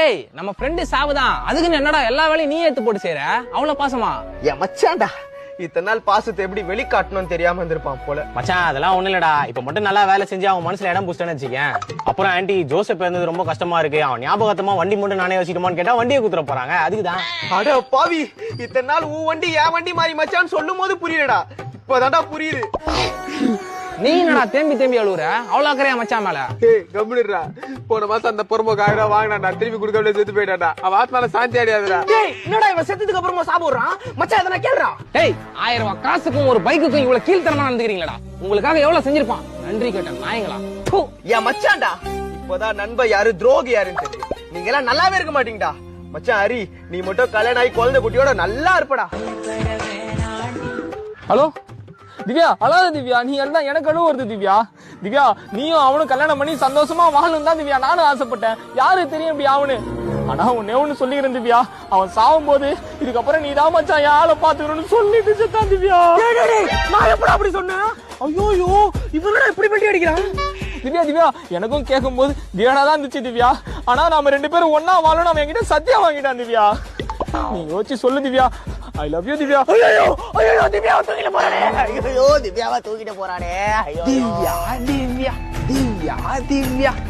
டேய் நம்ம ஃப்ரெண்டு சாவுதான், அதுக்குன்னு என்னடா எல்லா வேலையும் நீ ஏத்து போட்டு செய்யற? அவ்வளவு பாசமா? என் மச்சான்டா இத்தனை நாள் பாசத்தை எப்படி வெளிக்காட்டணும்னு தெரியாம இருந்திருப்பான் போல. மச்சான் அதெல்லாம் ஒண்ணு இல்லடா, இப்ப மட்டும் நல்லா வேலை செஞ்சு அவன் மனசுல இடம் புடிச்சேன்னு வச்சுக்கேன். அப்புறம் ஆன்டி ஜோசப் இருந்தது ரொம்ப கஷ்டமா இருக்கு, அவன் ஞாபகத்தமா வண்டி மட்டும் நானே வச்சுட்டுமான்னு கேட்டா வண்டியை குத்துற போறாங்க. அதுக்குதான். அட பாவி, இத்தனை நாள் உன் வண்டி என் வண்டி மாறி மச்சான்னு சொல்லும் போது புரியலடா, இப்பதான்டா புரியுது. நீ என்னடா தேம்பி அழுவுற? அவ்வளவு அக்கறையா மச்சான் மேல? கம்முடுறா, போன மாசம் அந்த பொறுமைக்கு 1000 வாங்கினாண்டா, திருப்பி கொடுக்க செத்து போயிட்டாண்டா. அவன் ஆத்மால சாந்தி அடையாதுடா. என்னடா இவன் செத்ததுக்கு அப்புறமா சாப்பிடுறான்? மச்சான் எதனா கேளுடா. டேய் 1000 ரூபாய் காசுக்கும் ஒரு பைக்குக்கும் இவ்வளவு கீழ்த்தரமா நடந்துக்கிறீங்களா? உங்களுக்காக எவ்வளவு செஞ்சிருப்பான், நன்றி கேட்ட நாயங்களா. என் மச்சான்டா இப்பதான் நண்பன் யாரு துரோகி யாருன்னு தெரியும். நீங்க எல்லாம் நல்லாவே இருக்க மாட்டீங்கடா. மச்சான் ஹரி, நீ மட்டும் கல்யாணம் ஆகி குழந்தை குட்டியோட நல்லா இருப்படா. ஹலோ திவ்யா, அழாத திவ்யா, நீ எல்லாம் எனக்கு அழுவ வருது திவ்யா. திவ்யா நீயும் அவனும் கல்யாணம் பண்ணி சந்தோஷமா வாழணும் தான் திவ்யா நானும் ஆசைப்பட்டேன். யாரு தெரியும் இப்படி அவனு. ஆனா ஒன்னே ஒண்ணு சொல்லிக்கிறேன் திவ்யா, அவன் சாவும் போது இதுக்கப்புறம் நீ தான் மச்சான் என் ஆளை பாத்துக்கணும்னு சொல்லிட்டு செத்தான் திவ்யா. நான் எப்படி அப்படி சொன்னேன்? ஐயோ இவனோட எப்படி பெட்டி அடிக்கிறான்? திவ்யா திவ்யா எனக்கும் கேட்கும் போது திவ்யானா தான் இருந்துச்சு திவ்யா. ஆனா நாம 2 பேரும் ஒன்னா வாழணும் அவன் என்கிட்ட சத்தியம் வாங்கிட்டான் திவ்யா. நீ யோசிச்சு சொல்லு Divya. I love you Divya. ஐயோ திவ்யாவை தூக்கிட்டு போறானே. ஐயோ திவ்யாவை தூக்கிட்டு போறானே. திவ்யா திவ்யா திவ்யா திவ்யா